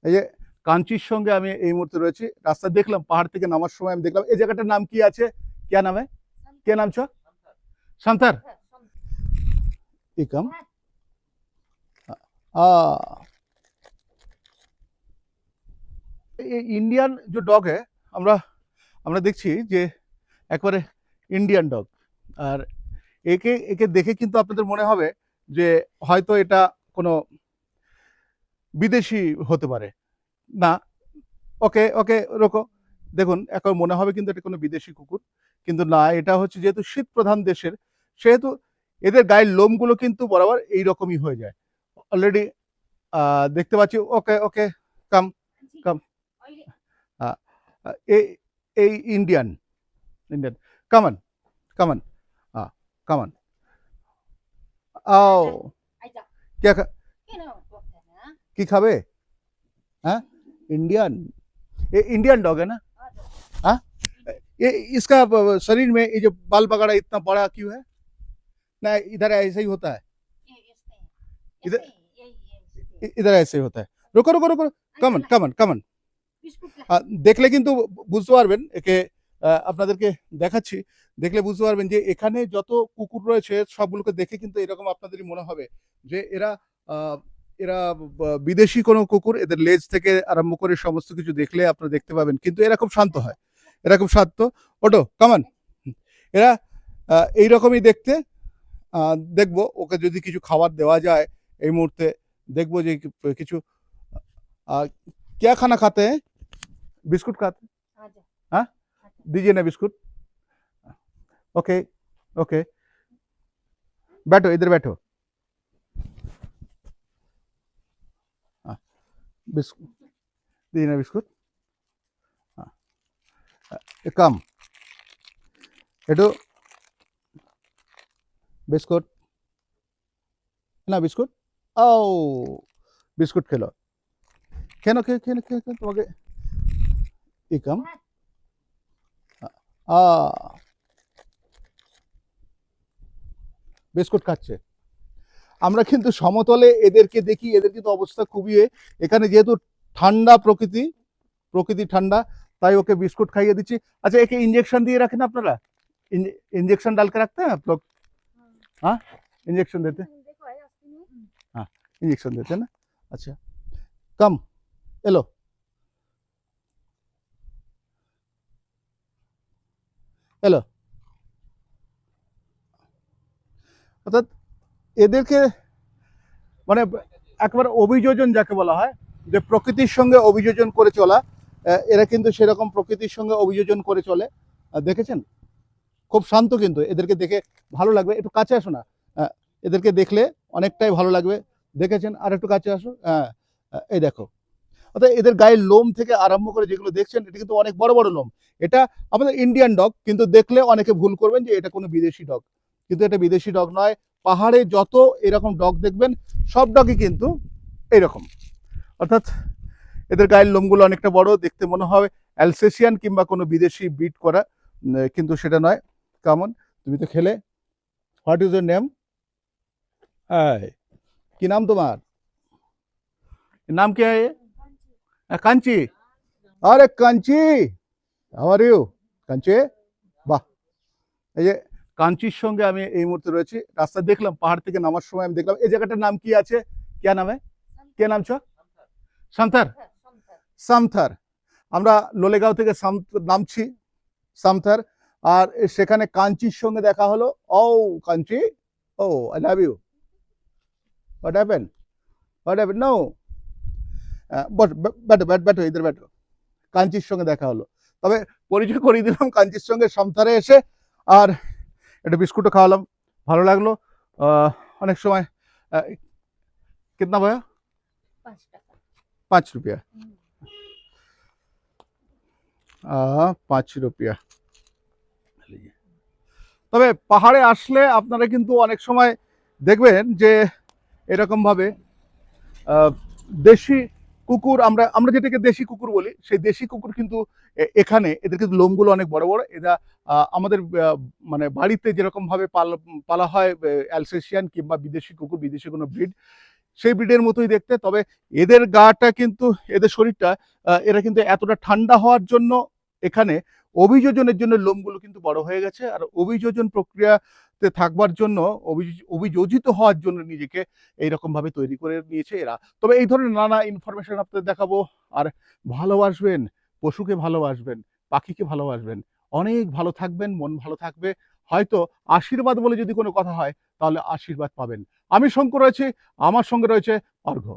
এই যে কাঞ্চির সঙ্গে আমি এই মুহূর্তে রয়েছি, রাস্তা দেখলাম, পাহাড় থেকে নামার সময় আমি দেখলাম এই জায়গাটার নাম কি আছে, কে নামে, কে নাম ছ শান্তার इकम इंडियन जो डग है আমরা আমরা দেখছি যে একবারে ইন্ডিয়ান ডগ। আর একে একে দেখে কিন্তু আপনাদের মনে হবে যে হয়তো এটা কোনো বিদেশি হতে পারে না। ওকে ওকে রোকো, দেখুন এখন মনে হবে কিন্তু এটা কোনো বিদেশি কুকুর, কিন্তু না, এটা হচ্ছে যেহেতু শীত প্রধান দেশের, সেহেতু এদের গায়ের লোমগুলো কিন্তু বরাবর এইরকমই হয়ে যায়। অলরেডি দেখতে পাচ্ছি। ওকে ওকে, কাম কাম, এই ইন্ডিয়ান ইন্ডিয়ান, কামান কামান, কামান आओ। क्या কি খাবে? हाँ इंडियन, ये इंडियन डॉग है ना? हाँ, ये इसका शरीर में ये जो बाल वगैरह इतना बड़ा क्यों है? ना इधर ऐसे ही होता है, इधर इधर ऐसे ही होता है। रुको रुको रुको, कमन कमन कमन, দেখলে কিন্তু বুঝতে পারবেন, একে আপনাদেরকে দেখাচ্ছি, দেখলে বুঝতে পারবেন যে এখানে যত কুকুর রয়েছে সবগুলোকে দেখে কিন্তু এরকম আপনাদেরই মনে হবে যে এরা এরা বিদেশি কোনো কুকুর। এদের লেজ থেকে আরম্ভ করে সমস্ত কিছু দেখলে আপনারা দেখতে পাবেন, কিন্তু এরা খুব শান্ত হয়, এরা খুব শান্ত। ওটো কামান, এরা এইরকমই দেখতে। দেখবো ওকে যদি কিছু খাবার দেওয়া যায় এই মুহূর্তে, দেখবো যে কিছু क्या खाना खाते हैं? बिस्कुट खाते हैं? हाँ, दीजिए ना बिस्कुट। ओके ओके, बैठो इधर बैठो। हाँ, बिस्कुट दीजिए ना बिस्कुट। हाँ, कम एटो बिस्कुट ना, बिस्कुट ओ बिस्कुट खेलो, কেন কে কেন কে তোমাকে ইকাম বিস্কুট খাচ্ছে। আমরা কিন্তু সমতলে এদেরকে দেখি, এদের কিন্তু অবস্থা খুবই, এখানে যেহেতু ঠান্ডা প্রকৃতি, প্রকৃতি ঠান্ডা, তাই ওকে বিস্কুট খাইয়ে দিচ্ছি। আচ্ছা, একে इंजेक्शन দিয়ে রাখেন আপনারা? इंजेक्शन डाल के रखते हैं आप लोग? हाँ, इंजेक्शन देते हैं, हाँ इंजेक्शन देते हैं ना। अच्छा कम এলো এলো, অর্থাৎ এদেরকে মানে একবার অভিযোজন যাকে বলা হয়, যে প্রকৃতির সঙ্গে অভিযোজন করে চলা, এরা কিন্তু সেরকম প্রকৃতির সঙ্গে অভিযোজন করে চলে। দেখেছেন, খুব শান্ত, কিন্তু এদেরকে দেখে ভালো লাগবে। একটু কাছে আসো না, এদেরকে দেখলে অনেকটাই ভালো লাগবে। দেখেছেন, আর একটু কাছে আসো। হ্যাঁ, এই দেখো, অর্থাৎ এদের গায়ের লোম থেকে আরম্ভ করে যেগুলো দেখছেন, এটা কিন্তু অনেক বড় বড় লোম। এটা আমাদের ইন্ডিয়ান ডগ, কিন্তু দেখলে অনেকে ভুল করবেন যে এটা কোনো বিদেশি ডগ, কিন্তু এটা বিদেশি ডগ নয়। পাহাড়ে যত এরকম ডগ দেখবেন সব ডগই কিন্তু এইরকম, অর্থাৎ এদের গায়ের লোমগুলো অনেকটা বড়, দেখতে মনে হয় অ্যালসেশিয়ান কিংবা কোনো বিদেশি ব্রিড করা, কিন্তু সেটা নয়। কেমন, তুমি তো খেলে। What is your name? কি নাম তোমার? নাম কি है? কাঞ্চি। আরে Kanchi, how are you? Kanchi, বাহ। এই যে কাঞ্চির সঙ্গে আমি এই মুহূর্তে রয়েছি, রাস্তা দেখলাম, পাহাড় থেকে নামার সময় আমি দেখলাম এই জায়গাটার নাম কি আছে, কে নামে, কে নাম ছ সান্থার সামথার। আমরা লোলেগাঁও থেকে নামছি সামথার, আর সেখানে কাঞ্চির সঙ্গে দেখা হলো। ও কাঞ্চি, ও I love you, what happen, what happen? No, ব্যাটো ব্যাটো ইধার ব্যাটো। কাঞ্চির সঙ্গে দেখা হলো, তবে পরিচয় করিয়ে দিলাম কাঞ্চির সঙ্গে সামথারে এসে, আর একটা বিস্কুটও খাওয়ালাম, ভালো লাগলো। অনেক সময় কিতনা ভাইয়া? 5 रुपया, 5 रुपया। তবে পাহাড়ে আসলে আপনারা কিন্তু অনেক সময় দেখবেন যে এরকম ভাবে দেশি কুকুর, আমরা যেটাকে দেশি কুকুর বলি, সেই দেশি কুকুর কিন্তু এখানে এদের কিন্তু লোমগুলো অনেক বড় বড়। এরা আমাদের মানে বাড়িতে যেরকম ভাবে পালা হয় অ্যালসেশিয়ান কিংবা বিদেশি কুকুর, বিদেশি কোনো ব্রিড, সেই ব্রিডের মতোই দেখতে, তবে এদের গাটা কিন্তু, এদের শরীরটা, এরা কিন্তু এতটা ঠান্ডা হওয়ার জন্য এখানে অভিযোজনের জন্য লোমগুলো কিন্তু বড় হয়ে গেছে, আর অভিযোজন প্রক্রিয়াতে থাকবার জন্য, অভিযোজিত হওয়ার জন্য নিজেকে এইরকম ভাবে তৈরি করে নিয়েছে এরা। তবে এই ধরনের নানা ইনফরমেশন আপনাদের দেখাবো। আর ভালোবাসবেন, পশুকে ভালোবাসবেন, পাখিকে ভালোবাসবেন, অনেক ভালো থাকবেন, মন ভালো থাকবে। হয়তো আশীর্বাদ বলে যদি কোনো কথা হয়, তাহলে আশীর্বাদ পাবেন। আমি শঙ্কর রয়েছি, আমার সঙ্গে রয়েছে অর্ঘ্য।